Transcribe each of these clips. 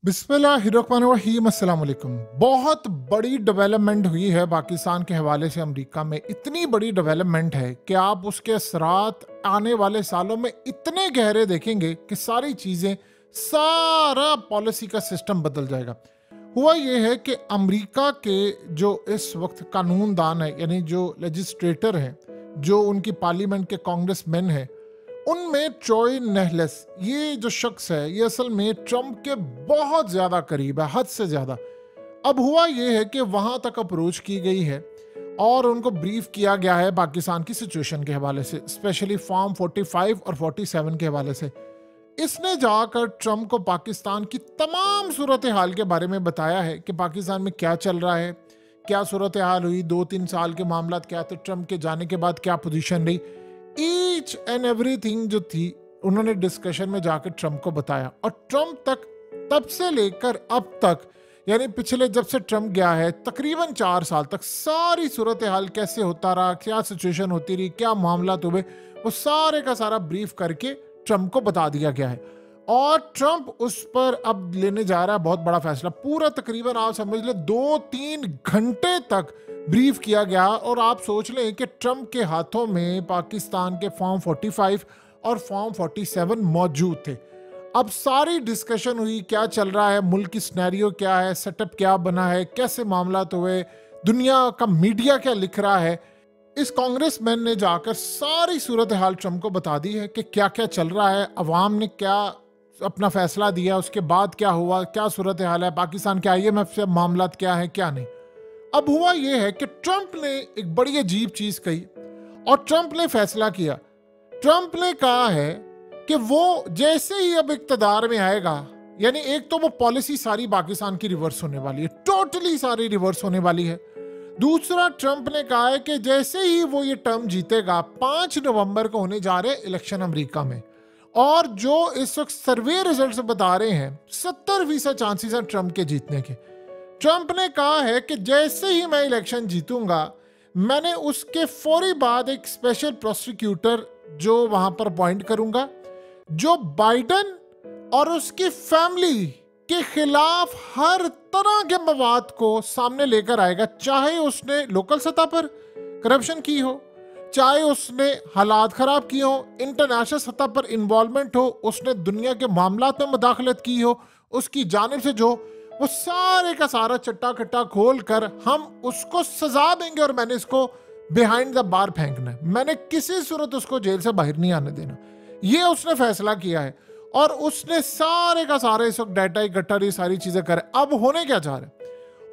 बिस्मिल्लाहिर्रहमानिर्रहीम अस्सलाम वालेकुम। बहुत बड़ी डेवलपमेंट हुई है पाकिस्तान के हवाले से अमेरिका में। इतनी बड़ी डेवलपमेंट है कि आप उसके असरात आने वाले सालों में इतने गहरे देखेंगे कि सारी चीज़ें, सारा पॉलिसी का सिस्टम बदल जाएगा। हुआ ये है कि अमेरिका के जो इस वक्त कानूनदान है, यानी जो लेजिस्लेटर हैं, जो उनकी पार्लियामेंट के कांग्रेसमैन हैं, उनमें ट्रॉय नेहलेस ये जो शख्स है, ये असल में ट्रम्प के बहुत ज्यादा करीब है, हद से ज्यादा। अब हुआ ये है कि वहां तक अप्रोच की गई है और उनको ब्रीफ किया गया है पाकिस्तान की सिचुएशन के हवाले से, स्पेशली फॉर्म 45 और 47 के हवाले से। इसने जाकर ट्रम्प को पाकिस्तान की तमाम सूरत हाल के बारे में बताया है कि पाकिस्तान में क्या चल रहा है, क्या सूरत हाल हुई, 2-3 साल के मामला क्या थे, ट्रम्प के जाने के बाद क्या पोजीशन रही, ईच एंड एवरीथिंग जो थी उन्होंने डिस्कशन में जाकर ट्रम्प को बताया। और ट्रम्प तक तब से लेकर अब तक, यानी पिछले जब से ट्रम्प गया है तकरीबन 4 साल तक, सारी सूरत हाल कैसे होता रहा, क्या सिचुएशन होती रही, क्या मामला हुए, वो सारे का सारा ब्रीफ करके ट्रम्प को बता दिया गया है। और ट्रम्प उस पर अब लेने जा रहा है बहुत बड़ा फैसला। पूरा तकरीबन आप समझ ले 2-3 घंटे तक ब्रीफ किया गया। और आप सोच लें कि ट्रम्प के हाथों में पाकिस्तान के फॉर्म 45 और फॉर्म 47 मौजूद थे। अब सारी डिस्कशन हुई, क्या चल रहा है, मुल्क की सिनेरियो क्या है, सेटअप क्या बना है, कैसे मामला हुए, दुनिया का मीडिया क्या लिख रहा है। इस कांग्रेसमैन ने जाकर सारी सूरत हाल ट्रम्प को बता दी है कि क्या क्या चल रहा है, अवाम ने क्या अपना फैसला दिया, उसके बाद क्या हुआ, क्या सूरत हाल है, पाकिस्तान के IMF से मामला क्या है क्या नहीं। अब हुआ यह है कि ट्रम्प ने एक बड़ी अजीब चीज कही और ट्रम्प ने फैसला किया। ट्रम्प ने कहा है कि वो जैसे ही अब इक्तदार में आएगा, यानी एक तो वो पॉलिसी सारी पाकिस्तान की रिवर्स होने वाली है, टोटली सारी रिवर्स होने वाली है। दूसरा, ट्रम्प ने कहा है कि जैसे ही वो ये टर्म जीतेगा, 5 नवंबर को होने जा रहे इलेक्शन अमेरिका में, और जो इस वक्त सर्वे रिजल्ट बता रहे हैं 70% चांसेस हैं ट्रम्प के जीतने के। ट्रम्प ने कहा है कि जैसे ही मैं इलेक्शन जीतूंगा, मैंने उसके फौरी बाद एक स्पेशल प्रोसिक्यूटर जो वहां पर अपॉइंट करूंगा, जो बाइडन और उसकी फैमिली के खिलाफ हर तरह के मवाद को सामने लेकर आएगा, चाहे उसने लोकल सतह पर करप्शन की हो, चाहे उसने हालात खराब किए हो, इंटरनेशनल सतह पर इन्वॉल्वमेंट हो, उसने दुनिया के मामलात में मुदाखलत की हो, उसकी जानिब से जो, वो सारे का सारा चट्टा कट्टा खोल कर हम उसको सजा देंगे और मैंने इसको बिहाइंड द बार फेंकना है। मैंने किसी सूरत उसको जेल से बाहर नहीं आने देना। ये उसने फैसला किया है और उसने सारे का सारे इस वक्त डाटा इकट्ठा, ये सारी चीजें करे। अब होने क्या जा रहा है?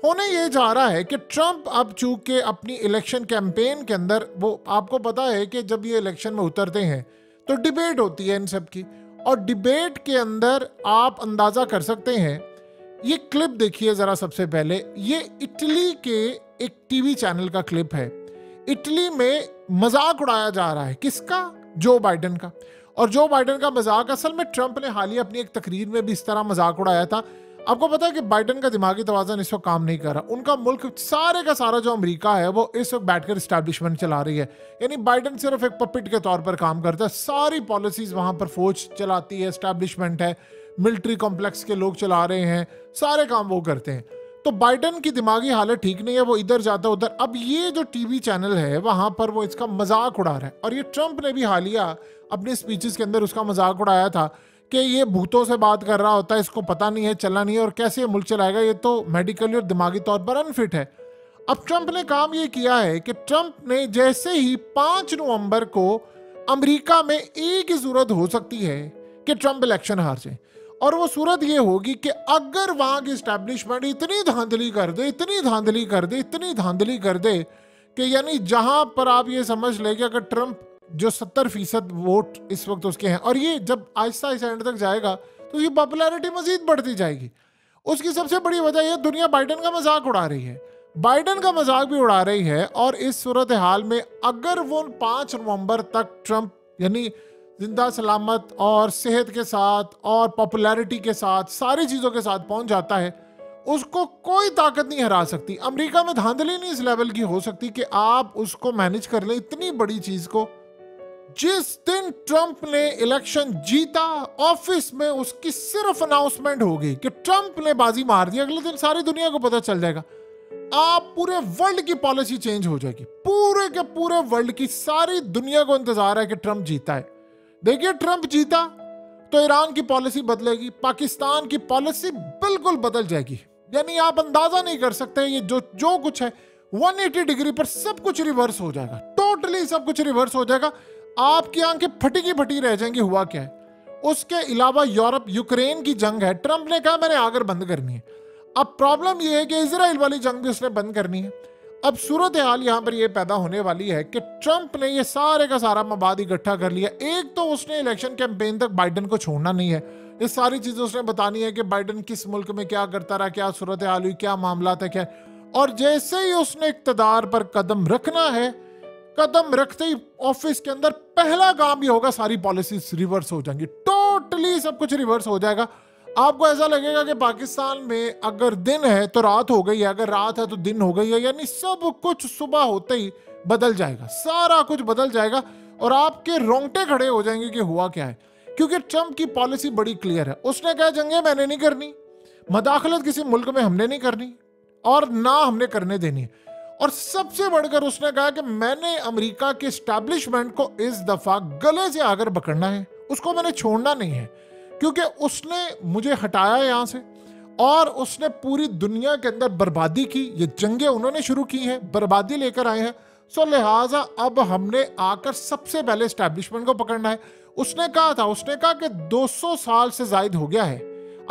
होने ये जा रहा है कि ट्रम्प अब चूंकि अपनी इलेक्शन कैंपेन के अंदर, वो आपको पता है कि जब ये इलेक्शन में उतरते हैं तो डिबेट होती है इन सब की, और डिबेट के अंदर आप अंदाजा कर सकते हैं। ये क्लिप देखिए जरा। सबसे पहले ये इटली के एक टीवी चैनल का क्लिप है। इटली में मजाक उड़ाया जा रहा है, किसका? जो बाइडन का। और जो बाइडन का मजाक असल में ट्रम्प ने हालिया अपनी एक तकरीर में भी इस तरह मजाक उड़ाया था। आपको पता है कि बाइडन का दिमागी तवाज़ुन इस वक्त काम नहीं कर रहा। उनका मुल्क सारे का सारा जो अमेरिका है वो इस वक्त बैठकर इस्टेब्लिशमेंट चला रही है, यानी बाइडन सिर्फ एक पपिट के तौर पर काम करता है। सारी पॉलिसीज वहां पर फौज चलाती है, इस्टेब्लिशमेंट है, मिलिट्री कॉम्प्लेक्स के लोग चला रहे हैं, सारे काम वो करते हैं। तो बाइडन की दिमागी हालत ठीक नहीं है, वो इधर जाता उधर। अब ये जो टीवी चैनल है वहां पर वो इसका मजाक उड़ा रहा है। और ये ट्रम्प ने भी हालिया अपने स्पीचेस के अंदर उसका मजाक उड़ाया था कि ये भूतों से बात कर रहा होता है, इसको पता नहीं है, चलना नहीं है, और कैसे ये मुल्क चलाएगा, ये तो मेडिकली और दिमागी तौर पर अनफिट है। अब ट्रम्प ने काम ये किया है कि ट्रम्प ने जैसे ही 5 नवंबर को अमेरिका में एक ही सूरत हो सकती है कि ट्रम्प इलेक्शन हार जाए, और वो सूरत ये होगी कि अगर वहां की स्टैब्लिशमेंट इतनी धांधली कर दे, इतनी धांधली कर दे, इतनी धांधली कर दे कि यानी जहां पर आप ये समझ लें कि अगर ट्रम्प जो 70% वोट इस वक्त उसके हैं, और ये जब आहिस्ता आहिस्ता एंड तक जाएगा तो उसकी पॉपुलैरिटी मजीद बढ़ती जाएगी। उसकी सबसे बड़ी वजह यह, दुनिया बाइडन का मजाक उड़ा रही है, बाइडन का मजाक भी उड़ा रही है। और इस सूरत हाल में अगर वो 5 नवंबर तक ट्रम्प यानी जिंदा सलामत और सेहत के साथ और पॉपुलैरिटी के साथ सारी चीज़ों के साथ पहुंच जाता है, उसको कोई ताकत नहीं हरा सकती। अमेरिका में धांधली नहीं इस लेवल की हो सकती कि आप उसको मैनेज कर लें, इतनी बड़ी चीज़ को जिस दिन ट्रंप ने इलेक्शन जीता, ऑफिस में उसकी सिर्फ अनाउंसमेंट होगी कि ट्रंप ने बाजी मार दी, अगले दिन सारी दुनिया को पता चल जाएगा। आप पूरे वर्ल्ड की पॉलिसी चेंज हो जाएगी, पूरे के पूरे वर्ल्ड की सारी दुनिया को इंतजार है कि ट्रंप जीता है। देखिए, ट्रंप जीता तो ईरान की पॉलिसी बदलेगी, पाकिस्तान की पॉलिसी बिल्कुल बदल जाएगी। यानी आप अंदाजा नहीं कर सकते, ये जो कुछ है 180 डिग्री पर सब कुछ रिवर्स हो जाएगा, टोटली सब कुछ रिवर्स हो जाएगा। आपकी आंखें फटी की फटी रह जाएंगी, हुआ क्या है। उसके अलावा यूरोप यूक्रेन की जंग है, ट्रंप ने कहा मैंने आकर बंद करनी है। अब प्रॉब्लम यह है कि इजराइल वाली जंग भी उसने बंद करनी है। अब सूरत हाल यहां पर यह पैदा होने वाली है कि ट्रंप ने यह सारे का सारा मवाद इकट्ठा कर लिया। एक तो उसने इलेक्शन कैंपेन तक बाइडन को छोड़ना नहीं है, ये सारी चीजें उसने बतानी है कि बाइडन किस मुल्क में क्या करता रहा, क्या सूरत हाल हुई, क्या मामला था, क्या। और जैसे ही उसने इक्तदार पर कदम रखना है, कदम रखते ही ऑफिस के अंदर पहला काम ये होगा, सारी पॉलिसीज रिवर्स हो जाएंगी, टोटली सब कुछ रिवर्स हो जाएगा। आपको ऐसा लगेगा कि पाकिस्तान में अगर दिन है तो रात हो गई है, अगर रात है तो दिन हो गई है, यानी सब कुछ सुबह होते ही बदल जाएगा, सारा कुछ बदल जाएगा और आपके रोंगटे खड़े हो जाएंगे कि हुआ क्या है। क्योंकि ट्रंप की पॉलिसी बड़ी क्लियर है, उसने कहा जंगे मैंने नहीं करनी, मदाखलत किसी मुल्क में हमने नहीं करनी और ना हमने करने देनी है। और सबसे बढ़कर उसने कहा कि मैंने अमेरिका के एस्टैब्लिशमेंट को इस दफा गले से आकर पकड़ना है, उसको मैंने छोड़ना नहीं है, क्योंकि उसने मुझे हटाया यहां से और उसने पूरी दुनिया के अंदर बर्बादी की। ये जंगें उन्होंने शुरू की हैं, बर्बादी लेकर आए हैं। सो लिहाजा अब हमने आकर सबसे पहले एस्टैब्लिशमेंट को पकड़ना है। उसने कहा कि 200 साल से जायद हो गया है,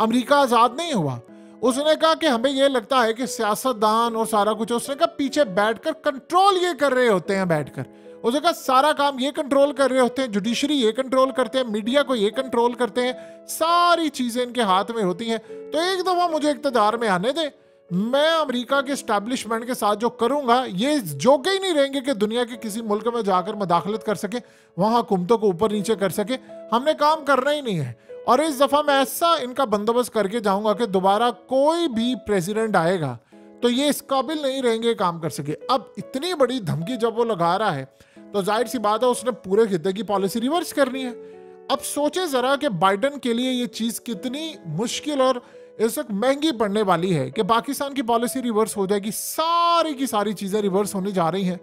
अमेरिका आजाद नहीं हुआ। उसने कहा कि हमें यह लगता है कि सियासतदान और सारा कुछ, उसने कहा पीछे बैठकर कंट्रोल ये कर रहे होते हैं, बैठकर उसने कहा सारा काम ये कंट्रोल कर रहे होते हैं, जुडिशरी ये कंट्रोल करते हैं, मीडिया को ये कंट्रोल करते हैं, सारी चीजें इनके हाथ में होती हैं। तो एक दफा मुझे इक़्तिदार में आने दे, मैं अमेरिका के एस्टैब्लिशमेंट के साथ जो करूंगा, ये जोगे ही नहीं रहेंगे कि दुनिया के किसी मुल्क में जाकर मदाखलत कर सके, वहां हुकूमतों को ऊपर नीचे कर सके। हमने काम करना ही नहीं है और इस दफा मैं ऐसा इनका बंदोबस्त करके जाऊंगा कि दोबारा कोई भी प्रेसिडेंट आएगा तो ये इस काबिल नहीं रहेंगे काम कर सके। अब इतनी बड़ी धमकी जब वो लगा रहा है तो जाहिर सी बात है उसने पूरे खित्ते की पॉलिसी रिवर्स करनी है। अब सोचे जरा कि बाइडन के लिए ये चीज कितनी मुश्किल और इस वक्त महंगी पड़ने वाली है कि पाकिस्तान की पॉलिसी रिवर्स हो जाएगी, सारी की सारी चीजें रिवर्स होने जा रही हैं।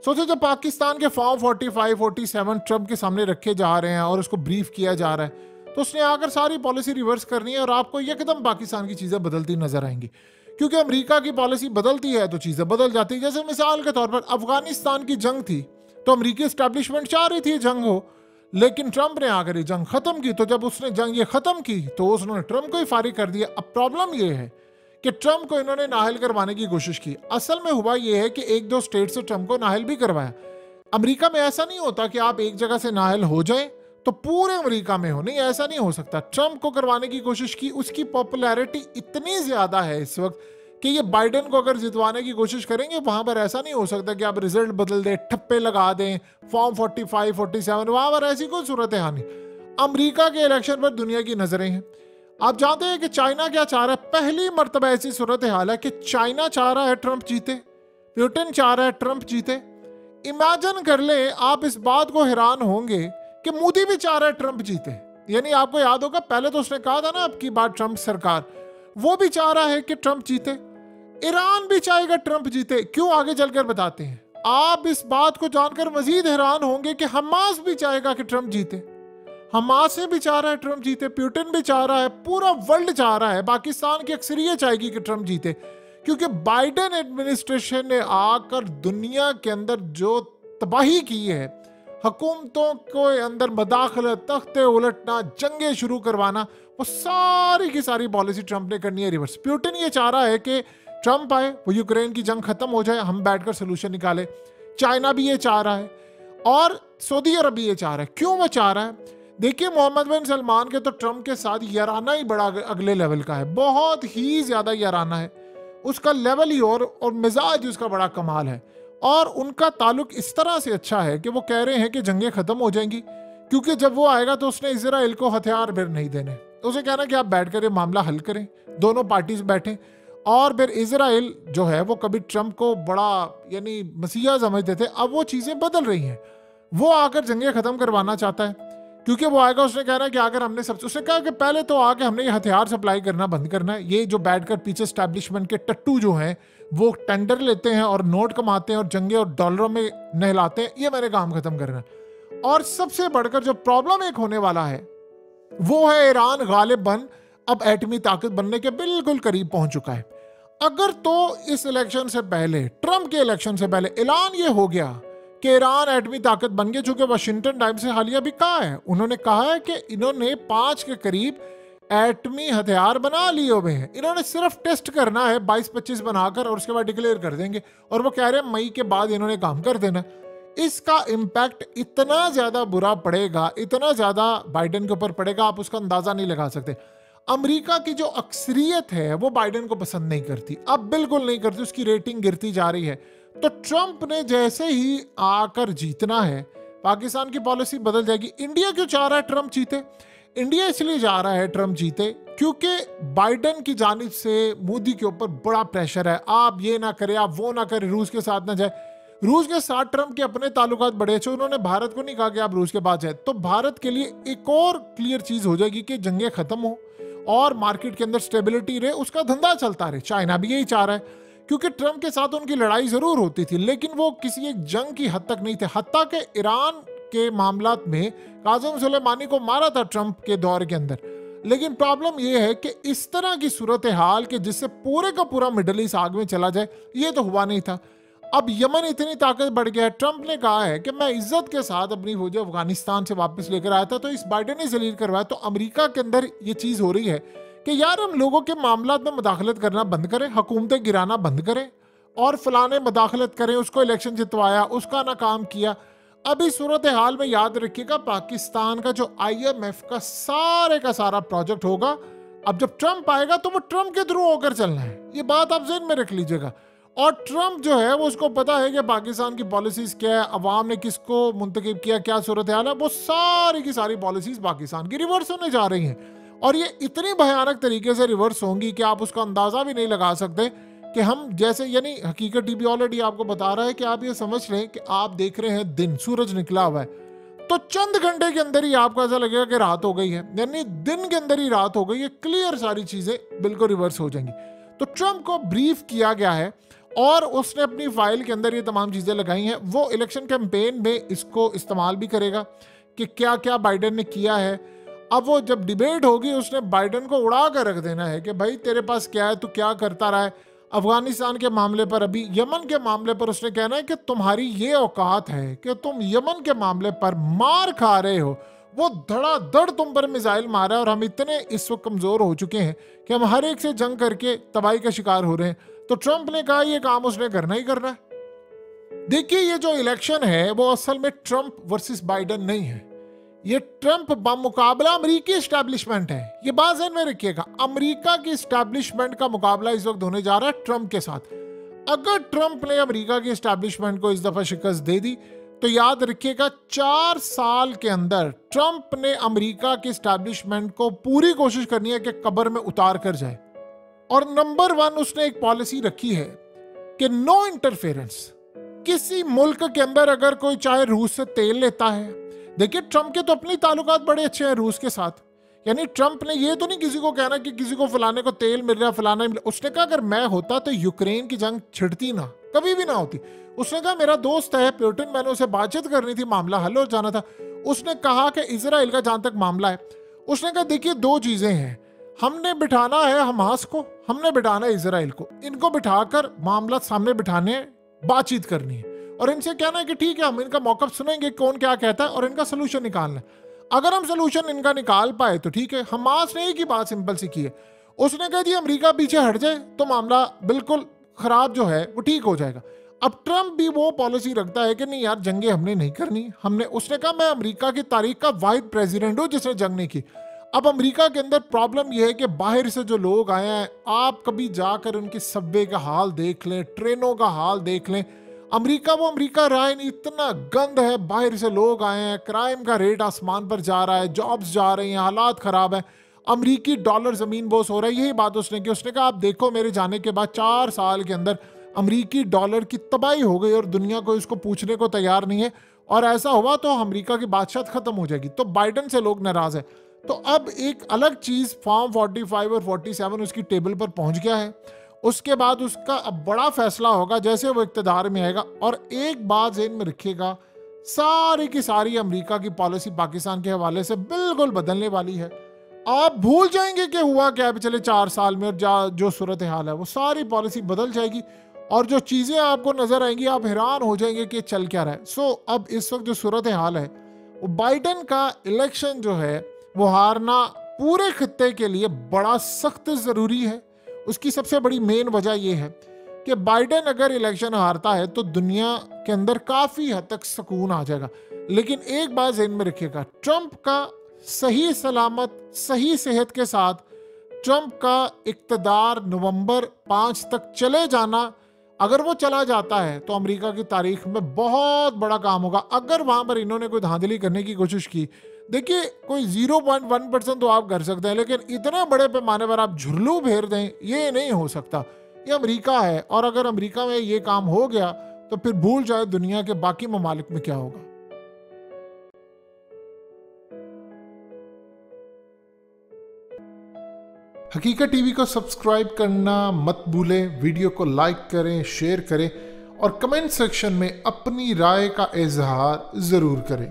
सोचो जब पाकिस्तान के फॉर्म 45, 47 ट्रंप के सामने रखे जा रहे हैं और उसको ब्रीफ किया जा रहा है, तो उसने आकर सारी पॉलिसी रिवर्स करनी है और आपको एकदम पाकिस्तान की चीजें बदलती नजर आएंगी। क्योंकि अमेरिका की पॉलिसी बदलती है तो चीजें बदल जाती है। जैसे मिसाल के तौर पर अफगानिस्तान की जंग थी तो अमेरिकी एस्टैब्लिशमेंट चाह रही थी जंग हो, लेकिन ट्रंप ने आकर ये जंग खत्म की। तो जब उसने जंग ये खत्म की तो उसने ट्रंप को ही फारिग कर दिया। अब प्रॉब्लम ये है कि ट्रंप को इन्होंने नाहल करवाने की कोशिश की। असल में हुआ ये है कि एक दो स्टेट से ट्रंप को नाहल भी करवाया। अमेरिका में ऐसा नहीं होता कि आप एक जगह से नाहल हो जाए तो पूरे अमेरिका में हो, नहीं ऐसा नहीं हो सकता। ट्रंप को करवाने की कोशिश की, उसकी पॉपुलैरिटी इतनी ज्यादा है इस वक्त कि ये बाइडन को अगर जितवाने की कोशिश करेंगे वहां पर ऐसा नहीं हो सकता कि आप रिजल्ट बदल दें, ठप्पे लगा दें, फॉर्म 45, 47, वहां पर ऐसी कोई सूरत है नहीं। अमेरिका के इलेक्शन पर दुनिया की नजरें हैं। आप जानते हैं कि चाइना क्या चाह रहा है? पहली मर्तबा ऐसी सूरत हाल है कि चाइना चाह रहा है ट्रंप जीते, पुतिन चाह रहा है ट्रंप जीते। इमेजिन कर ले, आप इस बात को हैरान होंगे कि मोदी भी चाह रहा है ट्रंप जीते। यानी आपको याद होगा पहले तो उसने कहा था ना अब की बात ट्रंप सरकार, वो भी चाह रहा है कि ट्रंप जीते। ईरान भी चाहेगा ट्रंप जीते। क्यों, आगे चलकर बताते हैं। आप इस बात को जानकर मजीद हैरान होंगे कि हमास भी चाहेगा कि ट्रंप जीते। हमास भी चाह रहा है ट्रंप जीते, पुतिन भी चाह रहा है, पूरा वर्ल्ड चाह रहा है, पाकिस्तान की अक्सरियत चाहेगी कि ट्रंप जीते। क्योंकि बाइडेन एडमिनिस्ट्रेशन ने आकर दुनिया के अंदर जो तबाही की है, हुकूमतों को अंदर मदाखलत, तख्ते उलटना, जंगे शुरू करवाना, वो सारी की सारी पॉलिसी ट्रंप ने करनी है रिवर्स। पुतिन ये चाह रहा है कि ट्रंप आए, वो यूक्रेन की जंग खत्म हो जाए, हम बैठकर सोल्यूशन निकाले। चाइना भी ये चाह रहा है और सऊदी अरब भी ये चाह रहा है। क्यों वो चाह रहा है? देखिए, मोहम्मद बिन सलमान के तो ट्रंप के साथ याराना ही बड़ा अगले लेवल का है, बहुत ही ज्यादा याराना है उसका लेवल ही, और मिजाज उसका बड़ा कमाल है। और उनका ताल्लुक इस तरह से अच्छा है कि वो कह रहे हैं कि जंगें खत्म हो जाएंगी, क्योंकि जब वो आएगा तो उसने इजराइल को हथियार फिर नहीं देने। उसे कहना कि आप बैठकर ये मामला हल करें, दोनों पार्टीज बैठें। और फिर इजराइल जो है वो कभी ट्रंप को बड़ा यानी मसीहा समझते थे, अब वो चीज़ें बदल रही हैं। वो आकर जंगें खत्म करवाना चाहता है, क्योंकि वो आएगा, उसने कह रहा है कि अगर हमने सब, उसने कहा कि पहले तो आके हमने ये हथियार सप्लाई करना बंद करना है। ये जो बैठकर पीछे एस्टैब्लिशमेंट के टट्टू जो हैं वो टेंडर लेते हैं और नोट कमाते हैं और जंगे और डॉलरों में नहलाते हैं, ये मैंने काम खत्म करना है। और सबसे बढ़कर जो प्रॉब्लम एक होने वाला है वो है ईरान गालिबन अब एटमी ताकत बनने के बिल्कुल करीब पहुंच चुका है। अगर तो इस इलेक्शन से पहले, ट्रंप के इलेक्शन से पहले ऐलान ये हो गया कि ईरान एटमी ताकत बन गया, चूंकि वाशिंगटन टाइम्स से हालिया भी कहा है, उन्होंने कहा है कि इन्होंने 5 के करीब एटमी हथियार बना लिए हुए हैं, इन्होंने सिर्फ टेस्ट करना है 22-25 बनाकर और उसके बाद डिक्लेयर कर देंगे। और वो कह रहे हैं मई के बाद इन्होंने काम कर देना। इसका इम्पैक्ट इतना ज्यादा बुरा पड़ेगा, इतना ज्यादा बाइडेन के ऊपर पड़ेगा, आप उसका अंदाजा नहीं लगा सकते। अमेरिका की जो अक्सरियत है वो बाइडेन को पसंद नहीं करती, अब बिल्कुल नहीं करती, उसकी रेटिंग गिरती जा रही है। तो ट्रंप ने जैसे ही आकर जीतना है, पाकिस्तान की पॉलिसी बदल जाएगी। इंडिया क्यों चाह रहा है ट्रंप जीते? इंडिया इसलिए जा रहा है ट्रंप जीते क्योंकि बाइडेन की जानिब से मोदी के ऊपर बड़ा प्रेशर है, आप ये ना करें, आप वो ना करें, रूस के साथ ना जाए। रूस के साथ ट्रंप के अपने ताल्लुकात बड़े अच्छे, उन्होंने भारत को नहीं कहा कि आप रूस के पास जाए। तो भारत के लिए एक और क्लियर चीज हो जाएगी कि जंगें खत्म हो और मार्केट के अंदर स्टेबिलिटी रहे, उसका धंधा चलता रहे। चाइना भी यही चाह रहा है, क्योंकि ट्रंप के साथ उनकी लड़ाई जरूर होती थी लेकिन वो किसी एक जंग की हद तक नहीं थे। हत्ता के ईरान के मामलात में कासिम सुलेमानी को मारा था ट्रंप के दौर के अंदर, लेकिन प्रॉब्लम यह है कि इस तरह की सूरत हाल के जिससे पूरे का पूरा मिडल ईस्ट आग में चला जाए, ये तो हुआ नहीं था। अब यमन इतनी ताकत बढ़ गया है, ट्रंप ने कहा है कि मैं इज्जत के साथ अपनी फौज अफगानिस्तान से वापस लेकर आया था, तो इस बाइडेन ने जलील करवाया। तो अमेरिका के अंदर ये चीज हो रही है कि यार हम लोगों के मामलात में मुदाखलत करना बंद करें, हुकूमतें गिराना बंद करें और फलाने मुदाखलत करें, उसको इलेक्शन जितवाया, उसका ना काम किया। अभी सूरत हाल में याद रखिएगा, पाकिस्तान का जो IMF का सारा प्रोजेक्ट होगा, अब जब ट्रंप आएगा तो वो ट्रंप के थ्रू होकर चलना है, ये बात आप ज़हन में रख लीजिएगा। और ट्रंप जो है वो उसको पता है कि पाकिस्तान की पॉलिसीज क्या है, अवाम ने किसको मुंतखब किया, क्या सूरत हाल है, वो सारी की सारी पॉलिसीज पाकिस्तान की रिवर्स होने जा रही हैं। और ये इतनी भयानक तरीके से रिवर्स होंगी कि आप उसका अंदाजा भी नहीं लगा सकते कि हम जैसे, यानी हकीकत टीवी ऑलरेडी आपको बता रहा है कि आप ये समझ रहे हैं कि आप देख रहे हैं दिन, सूरज निकला हुआ है, तो चंद घंटे के अंदर ही आपको ऐसा लगेगा कि रात हो गई है, यानी दिन के अंदर ही रात हो गई है, क्लियर सारी चीजें बिल्कुल रिवर्स हो जाएंगी। तो ट्रंप को ब्रीफ किया गया है और उसने अपनी फाइल के अंदर ये तमाम चीजें लगाई हैं। वो इलेक्शन कैंपेन में इसको इस्तेमाल भी करेगा कि क्या क्या बाइडेन ने किया है। अब वो जब डिबेट होगी उसने बाइडेन को उड़ा कर रख देना है कि भाई तेरे पास क्या है, तू क्या करता रहा है। अफगानिस्तान के मामले पर, अभी यमन के मामले पर उसने कहना है कि तुम्हारी ये औकात है कि तुम यमन के मामले पर मार खा रहे हो, वो धड़ाधड़ तुम पर मिसाइल मारा है और हम इतने इस वक्त कमजोर हो चुके हैं कि हम हर एक से जंग करके तबाही का शिकार हो रहे हैं। तो ट्रंप ने कहा ये काम उसने करना ही करना है। देखिए ये जो इलेक्शन है वो असल में ट्रंप वर्सेस बाइडेन नहीं है, ये ट्रंप मुकाबला अमेरिकी एस्टैब्लिशमेंट है। ये बात ध्यान में रखिएगा, अमेरिका की एस्टैब्लिशमेंट का मुकाबला इस वक्त होने जा रहा है ट्रंप के साथ। अगर ट्रंप ने अमेरिका की एस्टैब्लिशमेंट को इस दफा शिकस्त दे दी तो याद रखिएगा 4 साल के अंदर ट्रंप ने अमेरिका की एस्टैब्लिशमेंट को पूरी कोशिश करनी है कि कब्र में उतार कर जाए। और नंबर 1 उसने एक पॉलिसी रखी है कि नो इंटरफेरेंस। किसी मुल्क के अंदर अगर कोई चाहे रूस से तेल लेता है, देखिए ट्रंप के तो अपने ताल्लुकात बड़े अच्छे हैं रूस के साथ, यानी ट्रंप ने ये तो नहीं किसी को कहना कि किसी को फलाने को तेल मिल रहा है, फलाना मिल। उसने कहा अगर मैं होता तो यूक्रेन की जंग छिड़ती ना, कभी भी ना होती। उसने कहा मेरा दोस्त है पुतिन, मैंने उसे बातचीत करनी थी, मामला हल हो जाना था। उसने कहा कि इजराइल का जहां तक मामला है, उसने कहा देखिए 2 चीजें हैं, हमने बिठाना है हमास को, हमने बिठाना है इजराइल को, इनको बिठाकर मामला सामने बिठाने, बातचीत करनी है और इनसे कहना है कि ठीक है हम इनका मौकफ सुनेंगे कौन क्या कहता है और इनका सोल्यूशन निकालना है। अगर हम सोल्यूशन इनका निकाल पाए तो ठीक है। हमास ने एक ही बात सिंपल सी की है, उसने कहा जी अमेरिका पीछे हट जाए तो मामला बिल्कुल खराब जो है वो ठीक हो जाएगा। अब ट्रंप भी वो पॉलिसी रखता है कि नहीं यार जंगे हमने नहीं करनी, हमने, उसने कहा मैं अमेरिका की तारीख का वाहिद प्रेसिडेंट हूं जिसने जंग नहीं की। अब अमेरिका के अंदर प्रॉब्लम यह है कि बाहर से जो लोग आए हैं, आप कभी जाकर उनके सबवे का हाल देख लें, ट्रेनों का हाल देख लें। अमेरिका वो अमेरिका रहा है नहीं, इतना गंद है, बाहर से लोग आए हैं, क्राइम का रेट आसमान पर जा रहा है, जॉब्स जा रही हैं, हालात खराब है, अमेरिकी डॉलर जमीन बोस हो रहा है। यही बात उसने की, उसने कहा आप देखो मेरे जाने के बाद 4 साल के अंदर अमेरिकी डॉलर की तबाही हो गई और दुनिया को इसको पूछने को तैयार नहीं है। और ऐसा हुआ तो अमेरिका की बादशाहत खत्म हो जाएगी। तो बाइडेन से लोग नाराज है। तो अब एक अलग चीज फॉर्म 45 और 47 उसकी टेबल पर पहुंच गया है। उसके बाद उसका अब बड़ा फैसला होगा जैसे वो इक्तदार में आएगा। और एक बात ज़हन में रखिएगा, सारी की सारी अमेरिका की पॉलिसी पाकिस्तान के हवाले से बिल्कुल बदलने वाली है। आप भूल जाएंगे कि हुआ क्या पिछले 4 साल में, और जो सूरत हाल है वो सारी पॉलिसी बदल जाएगी और जो चीज़ें आपको नजर आएंगी आप हैरान हो जाएंगे कि चल क्या रहा है। सो अब इस वक्त जो सूरत हाल है वो बाइडेन का इलेक्शन जो है वो हारना पूरे खित्ते के लिए बड़ा सख्त ज़रूरी है। उसकी सबसे बड़ी मेन वजह यह है कि बाइडेन अगर इलेक्शन हारता है तो दुनिया के अंदर काफ़ी हद तक सुकून आ जाएगा। लेकिन एक बात ज़हन में रखिएगा, ट्रंप का सही सलामत सही सेहत के साथ ट्रंप का इक्तदार नवंबर 5 तक चले जाना, अगर वो चला जाता है तो अमेरिका की तारीख में बहुत बड़ा काम होगा। अगर वहां पर इन्होंने कोई धांधली करने की कोशिश की, देखिए कोई 0.1% तो आप कर सकते हैं, लेकिन इतने बड़े पैमाने पर आप झुर्लू फेर दें ये नहीं हो सकता। ये अमेरिका है और अगर अमेरिका में ये काम हो गया तो फिर भूल जाए दुनिया के बाकी ममालिक में क्या होगा। हकीकत टीवी को सब्सक्राइब करना मत भूलें, वीडियो को लाइक करें, शेयर करें और कमेंट सेक्शन में अपनी राय का इजहार ज़रूर करें।